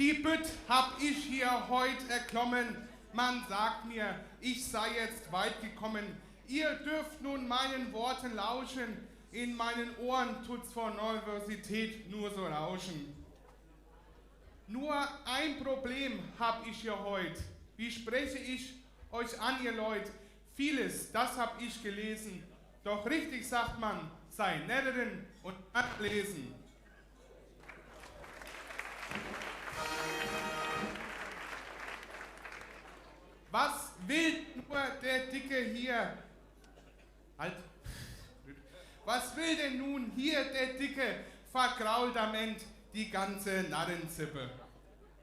Die Bütt hab ich hier heut erklommen. Man sagt mir, ich sei jetzt weit gekommen. Ihr dürft nun meinen Worten lauschen. In meinen Ohren tut's vor Universität nur so rauschen. Nur ein Problem hab ich hier heut. Wie spreche ich euch an, ihr Leut? Vieles, das hab ich gelesen. Doch richtig sagt man, sei Netterin und ablesen. Was will nur der Dicke hier? Halt. Was will denn nun hier der Dicke, vergraultament die ganze Narrenzippe?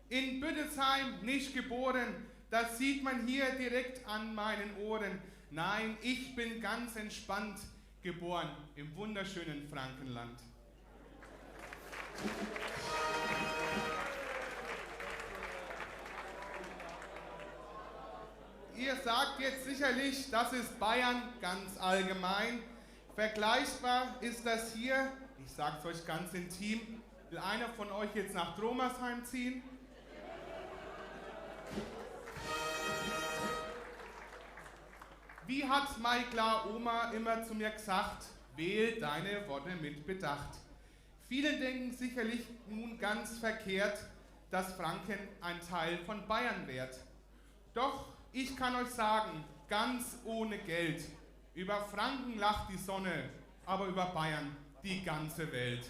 In Büdesheim nicht geboren, das sieht man hier direkt an meinen Ohren. Nein, ich bin ganz entspannt geboren im wunderschönen Frankenland. Ihr sagt jetzt sicherlich, das ist Bayern ganz allgemein. Vergleichbar ist das hier, ich sag's euch ganz intim, will einer von euch jetzt nach Tromersheim ziehen? Wie hat meine klar Oma immer zu mir gesagt, wähl deine Worte mit Bedacht. Viele denken sicherlich nun ganz verkehrt, dass Franken ein Teil von Bayern wird. Doch ich kann euch sagen, ganz ohne Geld. Über Franken lacht die Sonne, aber über Bayern die ganze Welt.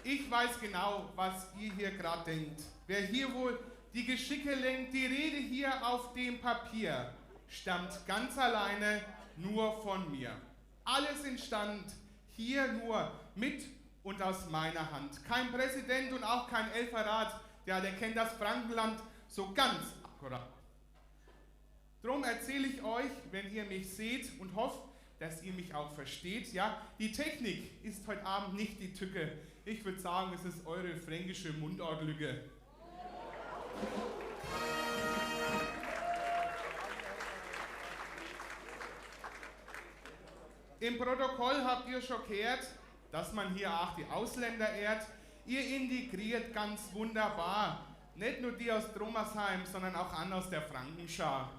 Ich weiß genau, was ihr hier gerade denkt. Wer hier wohl die Geschicke lenkt, die Rede hier auf dem Papier, stammt ganz alleine nur von mir. Alles entstand hier nur mit und aus meiner Hand. Kein Präsident und auch kein Elferrat, der kennt das Frankenland so ganz akkurat. Drum erzähle ich euch, wenn ihr mich seht und hoffe, dass ihr mich auch versteht. Ja, die Technik ist heute Abend nicht die Tücke. Ich würde sagen, es ist eure fränkische Mundortlücke. Im Protokoll habt ihr schon gehört, dass man hier auch die Ausländer ehrt. Ihr integriert ganz wunderbar. Nicht nur die aus Tromersheim, sondern auch an aus der Frankenschar.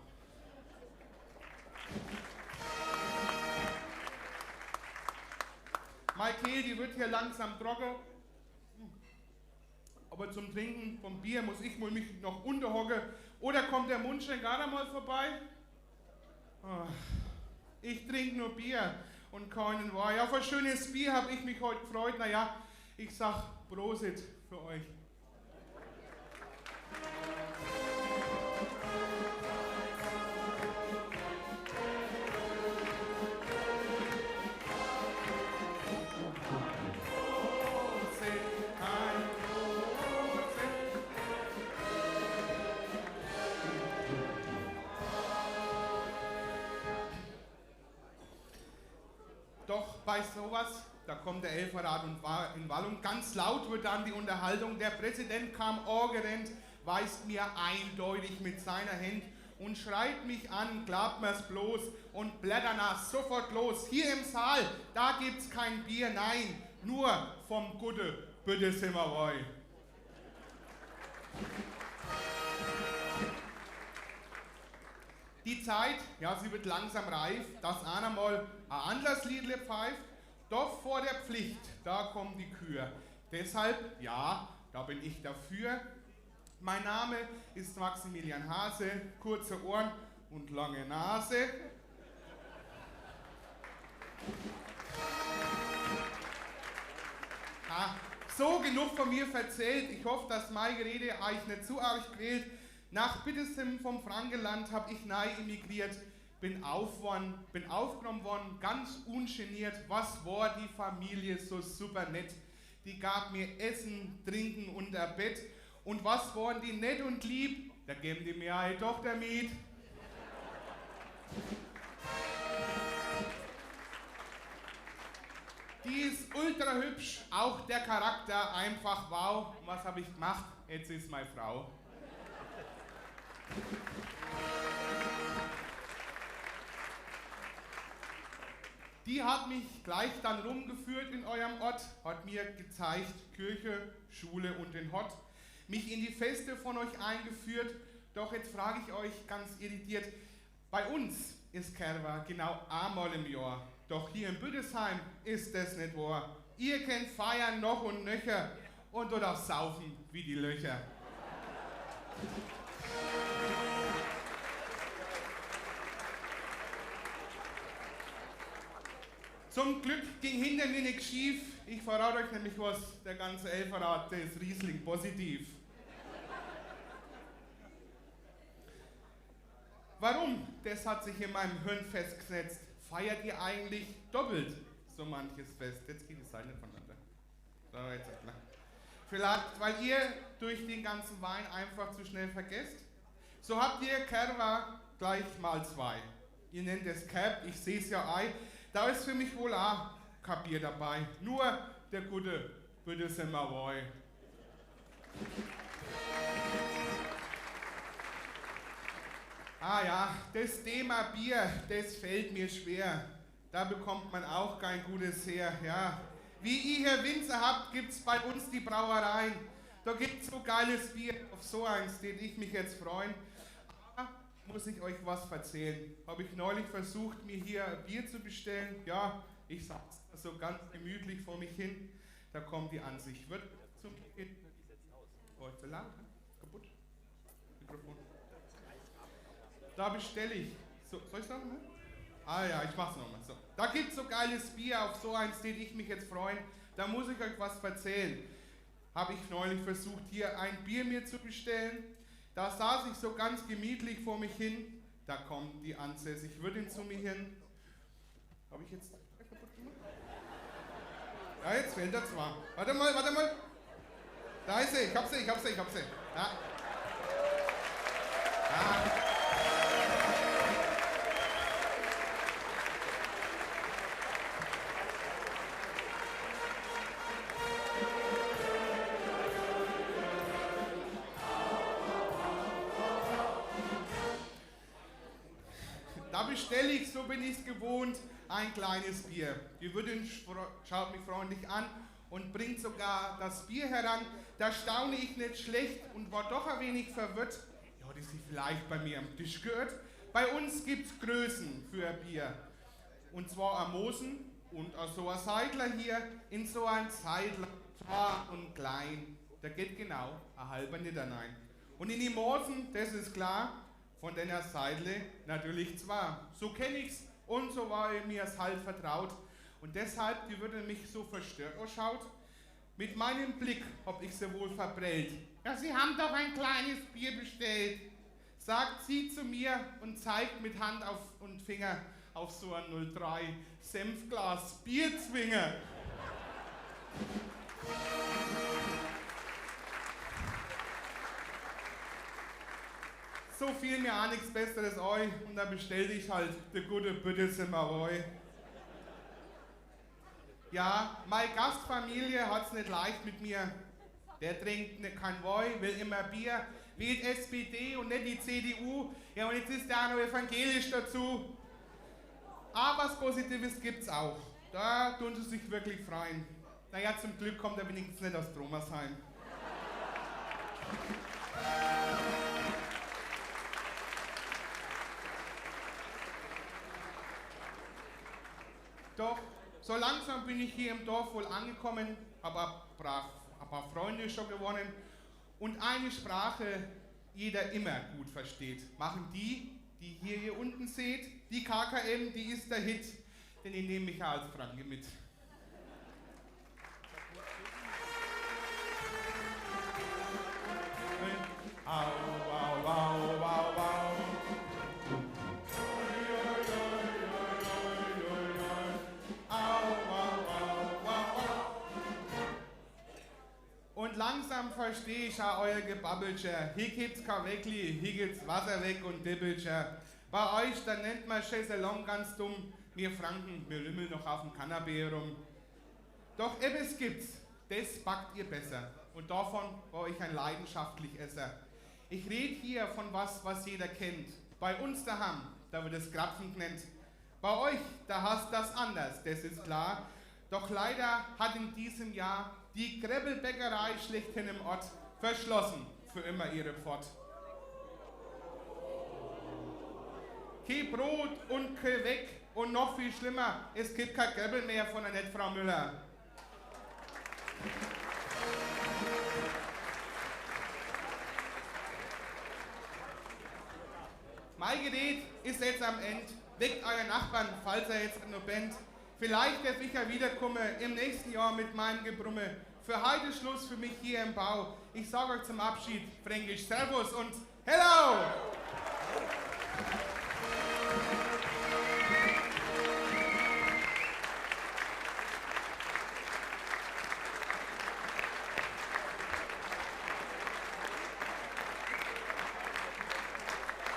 Meine Kehle, die wird hier langsam trocken. Aber zum Trinken vom Bier muss ich wohl mich noch unterhocken. Oder kommt der Mundschenk gerade mal vorbei? Oh, ich trinke nur Bier und keinen Wein. Ja, für schönes Bier habe ich mich heute gefreut. Naja, ich sag Prosit für euch. Doch bei sowas, da kommt der Elferrat und war in Wallung. Ganz laut wird dann die Unterhaltung. Der Präsident kam angerannt, weist mir eindeutig mit seiner Hand und schreit mich an, glaubt mir's bloß und blätternass sofort los. Hier im Saal, da gibt's kein Bier, nein, nur vom Gute, bitte Simmerwoi. Die Zeit, ja, sie wird langsam reif, dass einer mal ein anderes Liedle pfeift, doch vor der Pflicht, da kommen die Kühe. Deshalb, ja, da bin ich dafür. Mein Name ist Maximilian Hase, kurze Ohren und lange Nase. Ha, so genug von mir erzählt. Ich hoffe, dass meine Rede euch nicht zu arg quält. Nach Biddesheim vom Frankenland hab ich neu emigriert, bin aufgenommen worden, ganz ungeniert. Was war die Familie so super nett? Die gab mir Essen, Trinken und ein Bett. Und was waren die nett und lieb? Da geben die mir eine Tochter mit. Die ist ultra hübsch, auch der Charakter einfach wow. Und was habe ich gemacht? Jetzt ist meine Frau. Die hat mich gleich dann rumgeführt in eurem Ort, hat mir gezeigt, Kirche, Schule und den Hort, mich in die Feste von euch eingeführt. Doch jetzt frage ich euch ganz irritiert, bei uns ist Kerwa genau einmal im Jahr. Doch hier in Büdesheim ist das nicht wahr. Ihr könnt feiern noch und nöcher und dort auch saufen wie die Löcher. Zum Glück ging hinter mir nichts schief. Ich verrate euch nämlich was, der ganze Elferrat, der ist Riesling positiv. Warum? Das hat sich in meinem Hirn festgesetzt. Feiert ihr eigentlich doppelt so manches Fest? Jetzt geht die Seite nicht voneinander. So, jetzt ist klar. Vielleicht, weil ihr durch den ganzen Wein einfach zu schnell vergesst. So habt ihr Kerwa gleich mal zwei. Ihr nennt es Kerb, ich sehe es ja ein. Da ist für mich wohl auch kein Bier dabei. Nur der gute Büdesheimer Boy. Ah ja, das Thema Bier, das fällt mir schwer. Da bekommt man auch kein gutes her, ja. Wie ihr hier Winzer habt, gibt's bei uns die Brauereien. Da gibt's so geiles Bier, auf so eins, den ich mich jetzt freuen. Aber muss ich euch was erzählen. Habe ich neulich versucht, mir hier ein Bier zu bestellen. Ja, ich sag's so ganz gemütlich vor mich hin. Da kommt die Ansicht. Wird zum heute lang, kaputt. Mikrofon. Da bestelle ich. So, soll ich sagen? Ah ja, ich mach's nochmal. So. Da gibt's so geiles Bier, auf so eins, den ich mich jetzt freuen. Da muss ich euch was erzählen. Habe ich neulich versucht, hier ein Bier mir zu bestellen. Da saß ich so ganz gemütlich vor mich hin. Da kommt die ansässig Wirtin zu mir hin. Habe ich jetzt kaputt gemacht? Ja, jetzt fällt er zwar. Warte mal. Da ist sie, ich hab sie. Ja. Ja. Da bestelle ich, so bin ich es gewohnt, ein kleines Bier. Die Wirtin schaut mich freundlich an und bringt sogar das Bier heran. Da staune ich nicht schlecht und war doch ein wenig verwirrt. Ja, das sie vielleicht bei mir am Tisch gehört. Bei uns gibt's Größen für Bier. Und zwar am Mosen und so ein Seidler hier in so ein Seidler, klar und klein. Da geht genau ein halber Liter rein. Und in die Mosen, das ist klar, von der Seidle natürlich zwar. So kenne ich's und so war mir es halt vertraut. Und deshalb, die Wirtin mich so verstört ausschaut, mit meinem Blick hab ich sie wohl verprellt. Ja, Sie haben doch ein kleines Bier bestellt, sagt sie zu mir und zeigt mit Hand und Finger auf so ein 03 Senfglas Bierzwinger. So fiel mir auch nichts Besseres ein und da bestellte ich halt der gute Büdesheimer Boy. Ja, meine Gastfamilie hat's nicht leicht mit mir. Der trinkt kein Wein, will immer Bier, wählt SPD und nicht die CDU. Ja, und jetzt ist der auch noch evangelisch dazu. Aber was Positives gibt's auch. Da tun sie sich wirklich freuen. Naja, zum Glück kommt er wenigstens nicht aus Tromersheim. Doch, so langsam bin ich hier im Dorf wohl angekommen, habe ein paar Freunde schon gewonnen und eine Sprache jeder immer gut versteht. Machen die hier unten seht, die KKM, die ist der Hit, denn die nehmen mich ja als Franke mit. Au, au, au, au, au. Und langsam verstehe ich auch euer Gebabbelcher. Hier gibt's kein Weckli, hier gibt's Wasser weg und Dibbelcher. Bei euch, da nennt man Chaiselong ganz dumm. Wir Franken, wir lümmeln noch auf dem Kanapee rum. Doch etwas gibt's, das backt ihr besser. Und davon war ich ein leidenschaftlich Esser. Ich rede hier von was jeder kennt. Bei uns daheim, da wird es Krapfen genannt. Bei euch, da hast das anders, das ist klar. Doch leider hat in diesem Jahr die Grebbelbäckerei schlechthin im Ort verschlossen für immer ihre Pfott. Kein Brot und kein Weg und noch viel schlimmer, es gibt kein Grebbel mehr von der Nettfrau Müller. Mein Gerät ist jetzt am Ende. Weckt euren Nachbarn, falls er jetzt noch bennt. Vielleicht darf ich ja wiederkomme im nächsten Jahr mit meinem Gebrumme. Für heute Schluss für mich hier im Bau. Ich sage euch zum Abschied Fränkisch Servus und Hello!